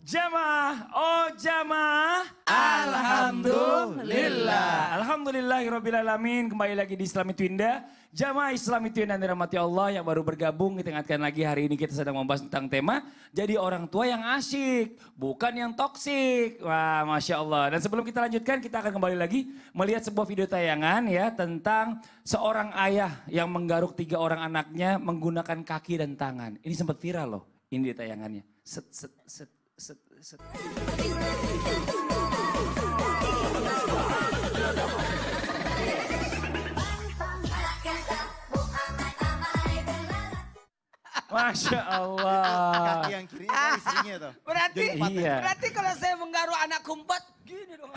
Jamaah, oh jamaah. Alhamdulillah. Alhamdulillahirrabbilalamin. Kembali lagi di Islami Twinda. Jamaah Islami Twinda yang dirahmati Allah yang baru bergabung. Kita ingatkan lagi hari ini kita sedang membahas tentang tema. Jadi orang tua yang asyik, bukan yang toksik. Wah Masya Allah. Dan sebelum kita lanjutkan kita akan kembali lagi melihat sebuah video tayangan ya. Tentang seorang ayah yang menggaruk 3 orang anaknya menggunakan kaki dan tangan. Ini sempat viral loh. Ini di tayangannya. Set. Masya Allah. Kaki yang kirinya kan istrinya tuh. Berarti kalau saya menggaruk anak kumpat, gini dong.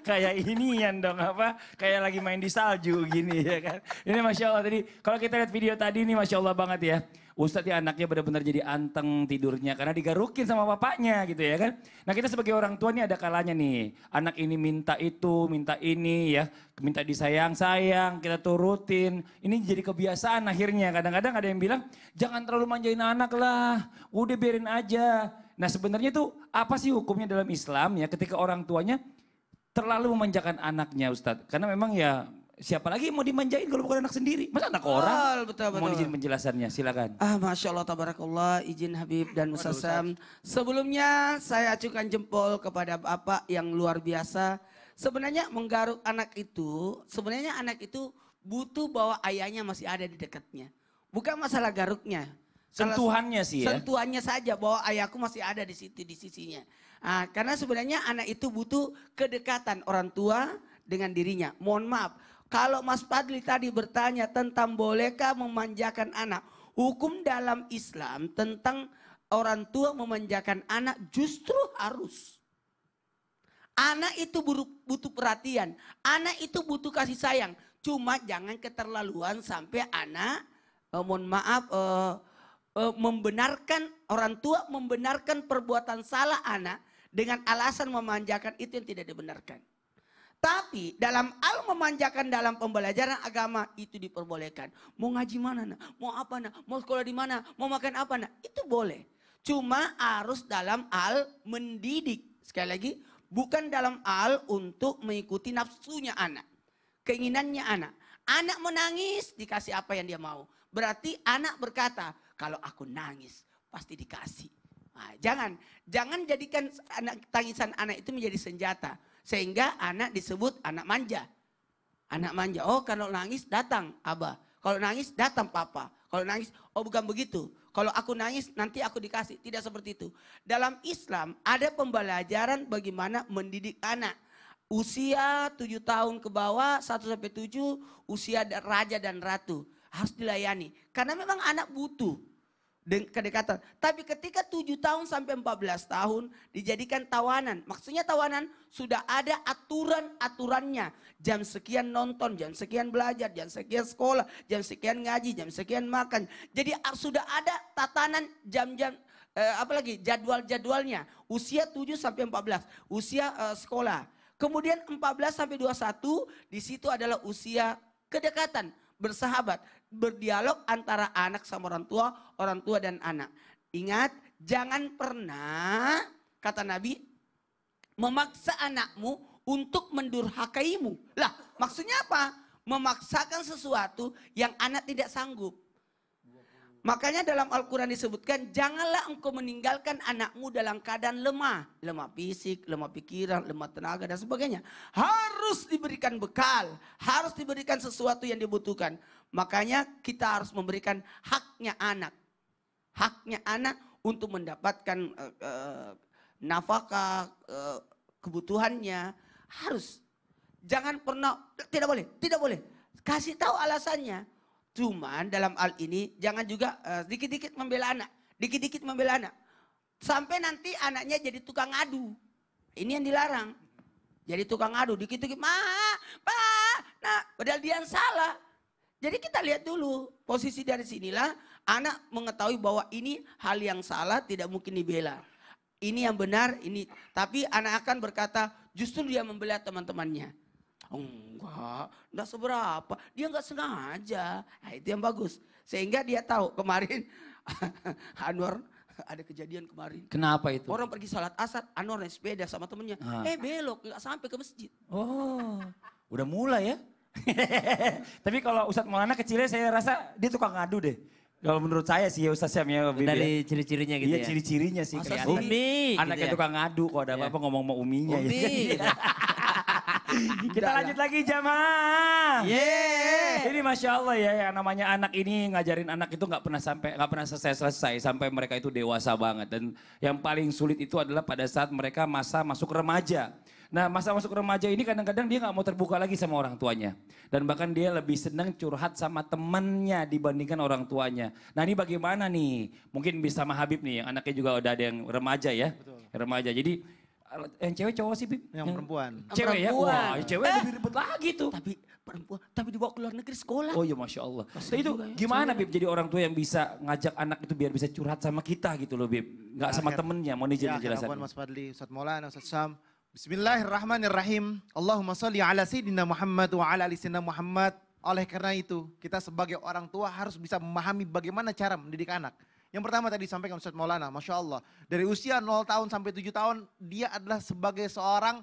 Kayak inian dong apa, kayak lagi main di salju gini ya kan. Ini Masya Allah tadi, kalau kita lihat video tadi ini Masya Allah banget ya. Ustadz ya anaknya benar-benar jadi anteng tidurnya karena digarukin sama bapaknya gitu ya kan. Nah kita sebagai orang tua nih ada kalanya nih. Anak ini minta itu, minta ini ya. Minta disayang-sayang, kita turutin. Ini jadi kebiasaan akhirnya. Kadang-kadang ada yang bilang jangan terlalu manjain anak lah. Udah biarin aja. Nah sebenarnya tuh apa sih hukumnya dalam Islam ya ketika orang tuanya terlalu memanjakan anaknya Ustadz. Karena memang ya siapa lagi yang mau dimanjain kalau bukan anak sendiri? Masa anak orang? Betul. Mohon izin penjelasannya, silakan. Masya Allah, tabarakallah, izin Habib dan Ustaz Sam. Sebelumnya saya acukan jempol kepada Bapak yang luar biasa. Sebenarnya menggaruk anak itu butuh bahwa ayahnya masih ada di dekatnya. Bukan masalah garuknya. Sentuhannya sih ya. Sentuhannya saja bahwa ayahku masih ada di situ di sisinya. Karena sebenarnya anak itu butuh kedekatan orang tua dengan dirinya. Mohon maaf. Kalau Mas Fadli tadi bertanya tentang bolehkah memanjakan anak. Hukum dalam Islam tentang orang tua memanjakan anak justru harus. Anak itu butuh perhatian. Anak itu butuh kasih sayang. Cuma jangan keterlaluan sampai anak, mohon maaf, membenarkan orang tua membenarkan perbuatan salah anak dengan alasan memanjakan itu yang tidak dibenarkan. Tapi dalam hal memanjakan dalam pembelajaran agama itu diperbolehkan. Mau ngaji mana nak? Mau apa nak? Mau sekolah di mana? Mau makan apa nak? Itu boleh. Cuma harus dalam hal mendidik. Sekali lagi bukan dalam hal untuk mengikuti nafsunya anak. Keinginannya anak. Anak menangis dikasih apa yang dia mau. Berarti anak berkata kalau aku nangis pasti dikasih. Nah, jangan jadikan tangisan anak itu menjadi senjata. Sehingga anak disebut anak manja. Anak manja, oh kalau nangis datang abah. Kalau nangis datang papa. Kalau nangis, oh bukan begitu. Kalau aku nangis nanti aku dikasih. Tidak seperti itu. Dalam Islam ada pembelajaran bagaimana mendidik anak. Usia 7 tahun ke bawah, 1-7 usia raja dan ratu. Harus dilayani. Karena memang anak butuh kedekatan. Tapi ketika 7 tahun sampai 14 tahun dijadikan tawanan. Maksudnya tawanan sudah ada aturan-aturannya. Jam sekian nonton, jam sekian belajar, jam sekian sekolah, jam sekian ngaji, jam sekian makan. Jadi sudah ada tatanan jam-jam, apalagi jadwal-jadwalnya. Usia 7 sampai 14, usia sekolah. Kemudian 14 sampai 21 di situ adalah usia kedekatan, bersahabat. Berdialog antara anak sama orang tua dan anak. Ingat, jangan pernah, kata Nabi, memaksa anakmu untuk mendurhakaimu. Lah, maksudnya apa? Memaksakan sesuatu yang anak tidak sanggup. Makanya dalam Al-Quran disebutkan, janganlah engkau meninggalkan anakmu dalam keadaan lemah. Lemah fisik, lemah pikiran, lemah tenaga dan sebagainya. Harus diberikan bekal, harus diberikan sesuatu yang dibutuhkan. Makanya kita harus memberikan haknya anak. Haknya anak untuk mendapatkan nafkah, kebutuhannya. Harus. Jangan pernah, tidak boleh. Kasih tahu alasannya. Cuman dalam hal ini jangan juga dikit-dikit membela anak. Sampai nanti anaknya jadi tukang adu. Ini yang dilarang. Jadi tukang adu, dikit-dikit, pak, nah padahal dia yang salah. Jadi kita lihat dulu, posisi dari sinilah anak mengetahui bahwa ini hal yang salah tidak mungkin dibela. Ini yang benar, ini. Tapi anak akan berkata justru dia membela teman-temannya. Enggak seberapa. Dia enggak sengaja. Nah, itu yang bagus. Sehingga dia tahu kemarin Anwar Ada kejadian kemarin. Kenapa itu? Orang pergi salat asar, Anwar naik sepeda sama temennya. Belok, nggak sampai ke masjid. Oh, udah mulai ya. Tapi kalau Ustadz Maulana kecilnya saya rasa dia tukang ngadu deh. Kalau menurut saya sih ya Ustadz Syam ya. Dari ciri-cirinya gitu Iya ya. ciri-cirinya sih. Masa Kelihatan. sih? Umi. Anaknya gitu ya. tukang ngadu kalau ada apa-apa ngomong sama uminya. Umi. Ya. gitu. Kita lanjut lagi jamaah. Yeay. Ini Masya Allah ya yang namanya anak ini ngajarin anak itu nggak pernah selesai sampai mereka itu dewasa banget. Dan yang paling sulit itu adalah pada saat mereka masa masuk remaja. Nah masa masuk remaja ini kadang-kadang dia nggak mau terbuka lagi sama orang tuanya. Dan bahkan dia lebih senang curhat sama temannya dibandingkan orang tuanya. Nah ini bagaimana nih? Mungkin bisa sama Habib nih, yang anaknya juga udah ada yang remaja ya. Betul. Remaja, jadi yang cewek cowok sih Bib? Yang perempuan. Cewek ya? Perempuan. Wah yang cewek lebih ribet lagi tuh. Tapi perempuan, tapi dibawa ke luar negeri sekolah. Oh iya Masya Allah. Nah, itu gimana Bib jadi orang tua yang bisa ngajak anak itu biar bisa curhat sama kita gitu loh Bib. Gak sama temennya, mau izin Ya, menjelaskan. Mas Fadli, Ustaz Maulana, Ustaz Sam. Bismillahirrahmanirrahim. Allahumma salli ala Sayyidina Muhammad wa ala ali Sayyidina Muhammad. Oleh karena itu, kita sebagai orang tua harus bisa memahami bagaimana cara mendidik anak. Yang pertama tadi disampaikan Ustaz Maulana, Masya Allah. Dari usia 0 tahun sampai 7 tahun, dia adalah sebagai seorang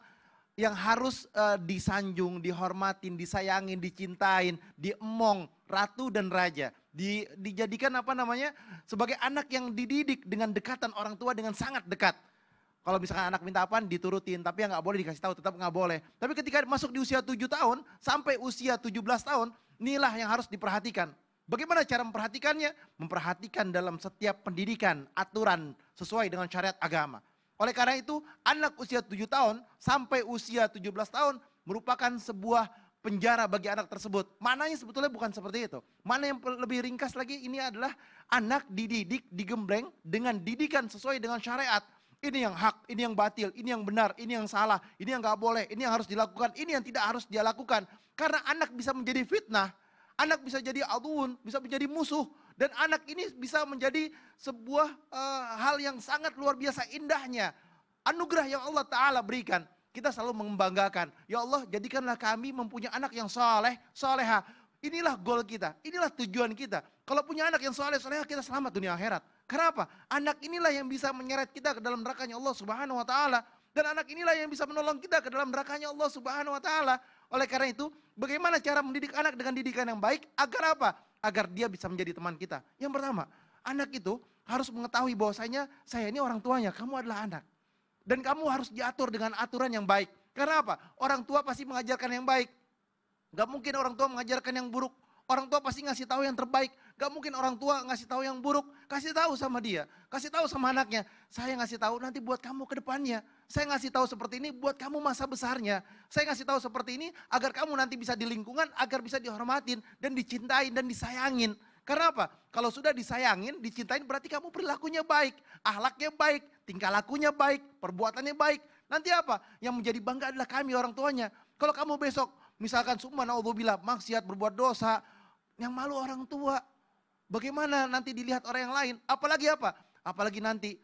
yang harus disanjung, dihormatin, disayangin, dicintain, diemong, ratu dan raja. Dijadikan sebagai anak yang dididik dengan dekatan orang tua dengan sangat dekat. Kalau misalkan anak minta apa diturutin, tapi yang nggak boleh dikasih tahu, tetap nggak boleh. Tapi ketika masuk di usia 7 tahun sampai usia 17 tahun, inilah yang harus diperhatikan. Bagaimana cara memperhatikannya? Memperhatikan dalam setiap pendidikan, aturan sesuai dengan syariat agama. Oleh karena itu, anak usia 7 tahun sampai usia 17 tahun merupakan sebuah penjara bagi anak tersebut. Maknanya sebetulnya bukan seperti itu. Mana yang lebih ringkas lagi, ini adalah anak dididik, digembleng dengan didikan sesuai dengan syariat. Ini yang hak, ini yang batil, ini yang benar, ini yang salah, ini yang gak boleh, ini yang harus dilakukan, ini yang tidak harus dia lakukan. Karena anak bisa menjadi fitnah, anak bisa jadi aduun, bisa menjadi musuh. Dan anak ini bisa menjadi sebuah hal yang sangat luar biasa indahnya. Anugerah yang Allah Ta'ala berikan. Kita selalu membanggakan, ya Allah jadikanlah kami mempunyai anak yang soleh, soleha. Inilah goal kita, inilah tujuan kita. Kalau punya anak yang soleh, soleha kita selamat dunia akhirat. Kenapa? Anak inilah yang bisa menyeret kita ke dalam nerakanya Allah Subhanahu wa Ta'ala. Dan anak inilah yang bisa menolong kita ke dalam nerakanya Allah Subhanahu wa Ta'ala. Oleh karena itu, bagaimana cara mendidik anak dengan didikan yang baik? Agar apa? Agar dia bisa menjadi teman kita. Yang pertama, anak itu harus mengetahui bahwasanya saya ini orang tuanya, kamu adalah anak. Dan kamu harus diatur dengan aturan yang baik. Karena apa? Orang tua pasti mengajarkan yang baik. Gak mungkin orang tua mengajarkan yang buruk. Orang tua pasti ngasih tahu yang terbaik. Gak mungkin orang tua ngasih tahu yang buruk. Kasih tahu sama dia. Kasih tahu sama anaknya. Saya ngasih tahu nanti buat kamu ke depannya. Saya ngasih tahu seperti ini buat kamu masa besarnya. Saya ngasih tahu seperti ini agar kamu nanti bisa di lingkungan. Agar bisa dihormatin dan dicintain dan disayangin. Karena apa? Kalau sudah disayangin, dicintain berarti kamu perilakunya baik. Akhlaknya baik. Tingkah lakunya baik. Perbuatannya baik. Nanti apa? Yang menjadi bangga adalah kami orang tuanya. Kalau kamu besok misalkan subhanallah maksiat berbuat dosa. Yang malu orang tua. Bagaimana nanti dilihat orang yang lain? Apalagi apa? Apalagi nanti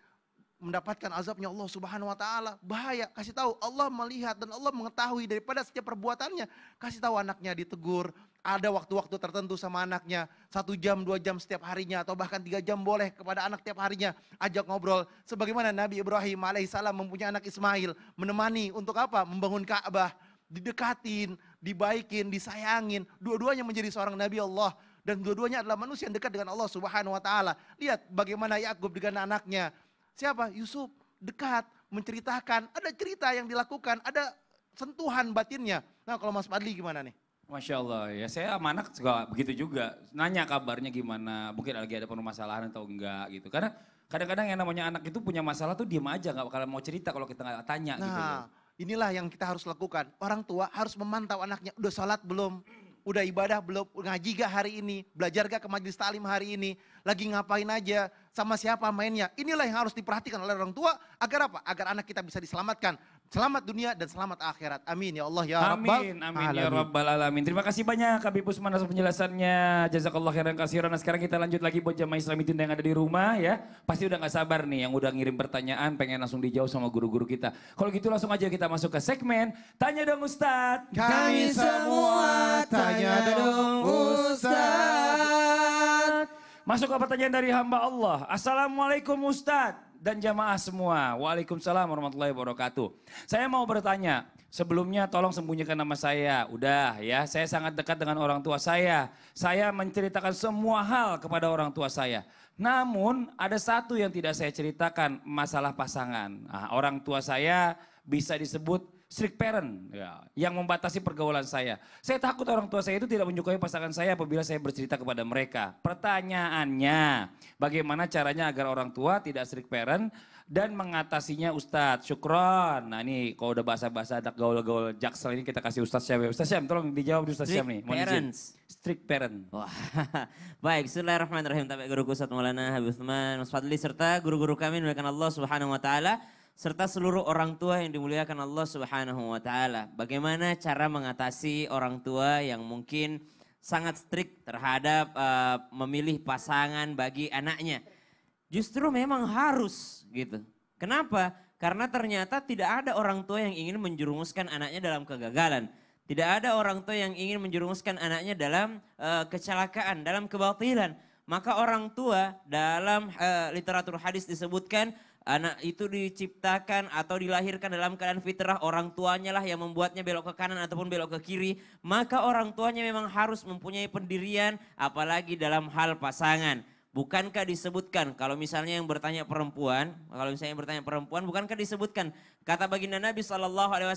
mendapatkan azabnya Allah Subhanahu wa Ta'ala. Bahaya. Kasih tahu Allah melihat dan Allah mengetahui daripada setiap perbuatannya. Kasih tahu anaknya ditegur. Ada waktu-waktu tertentu sama anaknya. 1 jam, 2 jam setiap harinya. Atau bahkan 3 jam boleh kepada anak tiap harinya. Ajak ngobrol. Sebagaimana Nabi Ibrahim alaihissalam mempunyai anak Ismail. Menemani untuk apa? Membangun Ka'bah. Didekatin, dibaikin, disayangin. Dua-duanya menjadi seorang Nabi Allah. Dan dua-duanya adalah manusia yang dekat dengan Allah Subhanahu wa Ta'ala. Lihat bagaimana Yakub dengan anaknya. Siapa? Yusuf. Dekat, menceritakan. Ada cerita yang dilakukan, ada sentuhan batinnya. Nah kalau Mas Fadli gimana nih? Masya Allah ya, saya sama anak juga begitu juga. Nanya kabarnya gimana, mungkin lagi ada permasalahan atau enggak gitu. Karena kadang-kadang yang namanya anak itu punya masalah tuh diem aja, gak bakal mau cerita kalau kita gak tanya gitu loh. Inilah yang kita harus lakukan. Orang tua harus memantau anaknya. Udah sholat belum? Udah ibadah belum? Ngaji gak hari ini? Belajar gak ke majelis ta'lim hari ini? Lagi ngapain aja? Sama siapa mainnya? Inilah yang harus diperhatikan oleh orang tua. Agar apa? Agar anak kita bisa diselamatkan. Selamat dunia dan selamat akhirat. Amin ya Allah ya Rabbal Amin, amin ya Rabbal Alamin. Terima kasih banyak Habib Usman atas penjelasannya. Jazakallah khairan kasiran. Nah, sekarang kita lanjut lagi buat jamaah Islami Tunda yang ada di rumah ya. Pasti udah gak sabar nih yang udah ngirim pertanyaan pengen langsung dijawab sama guru-guru kita. Kalau gitu langsung aja kita masuk ke segmen Tanya Dong Ustadz. Kami semua tanya dong Ustaz. Masuk ke pertanyaan dari hamba Allah. Assalamualaikum Ustadz dan jamaah semua. Waalaikumsalam warahmatullahi wabarakatuh. Saya mau bertanya, sebelumnya tolong sembunyikan nama saya. Udah ya, saya sangat dekat dengan orang tua saya. Saya menceritakan semua hal kepada orang tua saya. Namun ada satu yang tidak saya ceritakan, masalah pasangan. Nah, orang tua saya bisa disebut strict parent ya, yang membatasi pergaulan saya. Saya takut orang tua saya itu tidak menyukai pasangan saya apabila saya bercerita kepada mereka. Pertanyaannya, bagaimana caranya agar orang tua tidak strict parent dan mengatasinya Ustadz? Syukron. Nah ini kalau udah bahasa-bahasa anak gaul-gaul jaksel ini kita kasih Ustadz Syam. Ustadz Syam tolong dijawab Ustadz Syam nih. Strict parent. Wah, baik, bismillahirrahmanirrahim. Tapi guruku Ustadz Maulana Habib Utsman Mas Fadli serta guru-guru kami dimuliakan Allah Subhanahu wa taala serta seluruh orang tua yang dimuliakan Allah Subhanahu wa taala. Bagaimana cara mengatasi orang tua yang mungkin sangat strict terhadap memilih pasangan bagi anaknya? Justru memang harus gitu. Kenapa? Karena ternyata tidak ada orang tua yang ingin menjerumuskan anaknya dalam kegagalan. Tidak ada orang tua yang ingin menjerumuskan anaknya dalam kecelakaan, dalam kebatilan. Maka orang tua dalam literatur hadis disebutkan anak itu diciptakan atau dilahirkan dalam keadaan fitrah, orang tuanya lah yang membuatnya belok ke kanan ataupun belok ke kiri. Maka orang tuanya memang harus mempunyai pendirian apalagi dalam hal pasangan. Bukankah disebutkan kalau misalnya yang bertanya perempuan, bukankah disebutkan kata baginda Nabi SAW,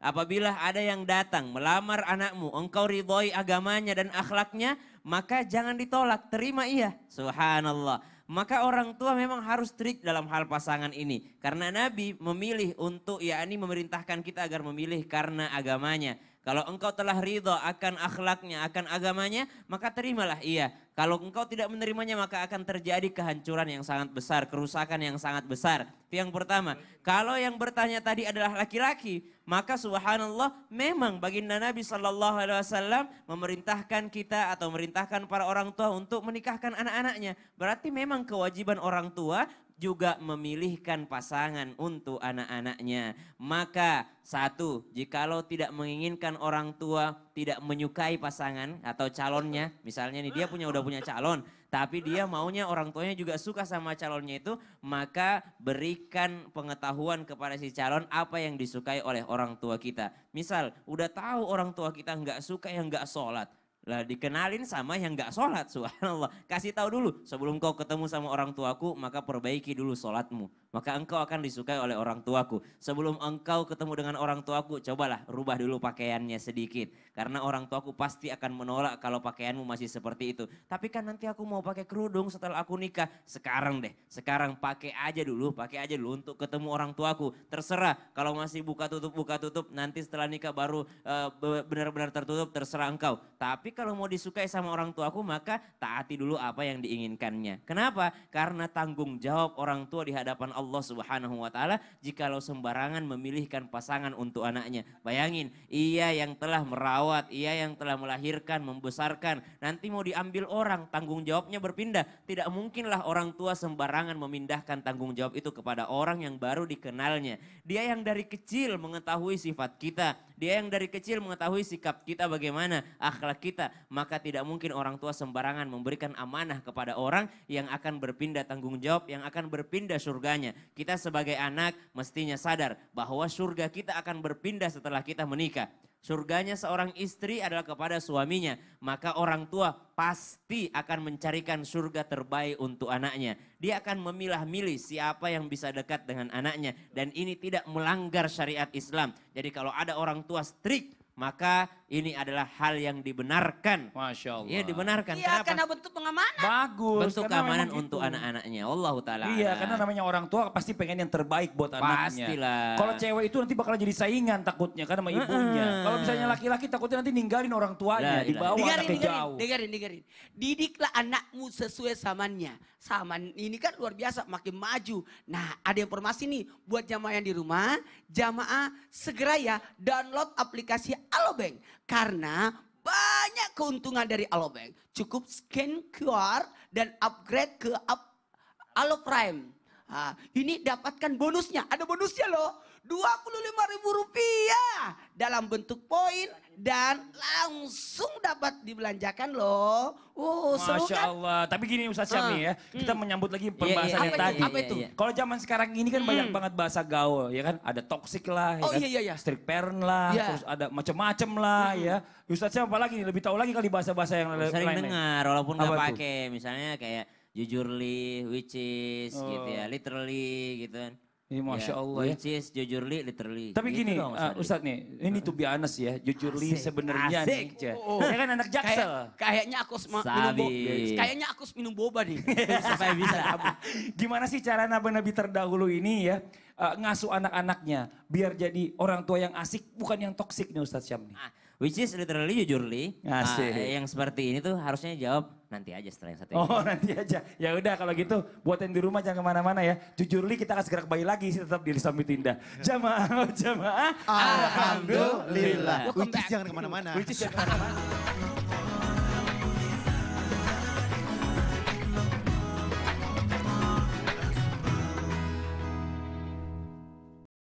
apabila ada yang datang melamar anakmu, engkau ridhoi agamanya dan akhlaknya, maka jangan ditolak, terima ia. Subhanallah. Maka orang tua memang harus strict dalam hal pasangan ini. Karena Nabi memilih untuk memerintahkan kita agar memilih karena agamanya. Kalau engkau telah ridho akan akhlaknya, akan agamanya, maka terimalah ia. Kalau engkau tidak menerimanya maka akan terjadi kehancuran yang sangat besar, kerusakan yang sangat besar. Itu yang pertama. Kalau yang bertanya tadi adalah laki-laki, maka subhanallah memang baginda Nabi SAW memerintahkan kita atau memerintahkan para orang tua untuk menikahkan anak-anaknya. Berarti memang kewajiban orang tua juga memilihkan pasangan untuk anak-anaknya. Maka satu, jikalau tidak menginginkan orang tua tidak menyukai pasangan atau calonnya, misalnya nih dia udah punya calon, tapi dia maunya orang tuanya juga suka sama calonnya itu, maka berikan pengetahuan kepada si calon apa yang disukai oleh orang tua kita. Misal, udah tahu orang tua kita nggak suka yang nggak sholat. Lah dikenalin sama yang gak sholat, subhanallah. Kasih tahu dulu, sebelum kau ketemu sama orang tuaku, maka perbaiki dulu sholatmu. Maka engkau akan disukai oleh orang tuaku. Sebelum engkau ketemu dengan orang tuaku, cobalah rubah dulu pakaiannya sedikit. Karena orang tuaku pasti akan menolak kalau pakaianmu masih seperti itu. Tapi kan nanti aku mau pakai kerudung setelah aku nikah. Sekarang deh, sekarang pakai aja dulu untuk ketemu orang tuaku. Terserah, kalau masih buka tutup, nanti setelah nikah baru benar-benar tertutup, terserah engkau. Tapi kalau mau disukai sama orang tuaku maka taati dulu apa yang diinginkannya. Kenapa? Karena tanggung jawab orang tua di hadapan Allah Subhanahu wa taala jikalau sembarangan memilihkan pasangan untuk anaknya. Bayangin, ia yang telah merawat, ia yang telah melahirkan, membesarkan, nanti mau diambil orang, tanggung jawabnya berpindah. Tidak mungkinlah orang tua sembarangan memindahkan tanggung jawab itu kepada orang yang baru dikenalnya. Dia yang dari kecil mengetahui sifat kita, dia yang dari kecil mengetahui sikap kita bagaimana, akhlak kita. Maka tidak mungkin orang tua sembarangan memberikan amanah kepada orang yang akan berpindah tanggung jawab, yang akan berpindah surganya. Kita sebagai anak mestinya sadar bahwa surga kita akan berpindah setelah kita menikah. Surganya seorang istri adalah kepada suaminya. Maka orang tua pasti akan mencarikan surga terbaik untuk anaknya. Dia akan memilah-milih siapa yang bisa dekat dengan anaknya. Dan ini tidak melanggar syariat Islam. Jadi kalau ada orang tua strict, maka ini adalah hal yang dibenarkan. Masya Allah. Iya dibenarkan. Iya, Kenapa? karena bentuk pengamanan. Bagus. Bentuk karena keamanan memang untuk gitu. anak-anaknya. Wallahu ta'ala. Iya, karena namanya orang tua pasti pengen yang terbaik buat anaknya. Pastilah. Kalau cewek itu nanti bakal jadi saingan takutnya kan sama ibunya. Kalau misalnya laki-laki takutnya nanti ninggalin orang tuanya, Lah, dibawa anaknya jauh. Dengarin. Didiklah anakmu sesuai zamannya. Zaman ini kan luar biasa, makin maju. Nah, ada informasi nih buat jamaah yang di rumah, jamaah segera ya download aplikasi Alobank. Karena banyak keuntungan dari Alobank. Cukup scan QR dan upgrade ke Alo Prime. Nah, ini dapatkan bonusnya, ada bonusnya loh. Rp25.000 dalam bentuk poin dan langsung dapat dibelanjakan loh. Seru Masya kan? Allah. Tapi gini Ustaz Syam nih ya, kita menyambut lagi pembahasan yang Apa itu? tadi. Apa itu? Kalau zaman sekarang ini kan banyak banget bahasa gaul ya kan. Ada toxic lah, ya Oh, kan? iya. Strict parent lah, Iya. terus ada macam-macam lah ya. Ustaz Syam apalagi nih, lebih tahu lagi kali bahasa-bahasa yang Sering lain. dengar walaupun nggak Apa tuh? pakai. Misalnya kayak jujurly, which is gitu ya, literally gitu kan. Iya, Masya Allah ya. Which is jujurly, literally. Tapi Gitu gini, dong, Mas Fadli. Ustadz nih, ini to be honest ya, jujur li Asik, sebenarnya nih. asik. Cia. Oh. Dia kan anak jaksel. Kayaknya aku Sabi. kayaknya aku minum boba nih. Supaya bisa. Gimana sih cara nabi-nabi terdahulu ini ya, ngasuh anak-anaknya biar jadi orang tua yang asik, bukan yang toksik nih Ustadz Syam nih. Which is literally jujurly. Asik. Yang seperti ini tuh harusnya jawab nanti aja setelah yang satu ini. Oh nanti aja. Ya udah kalau gitu buat yang di rumah jangan kemana-mana ya. Jujur li kita akan segera kembali lagi sih tetap di Lisan Indah. Jamaah. Alhamdulillah. Welcome Which is back. jangan kemana-mana. Which is jangan kemana-mana.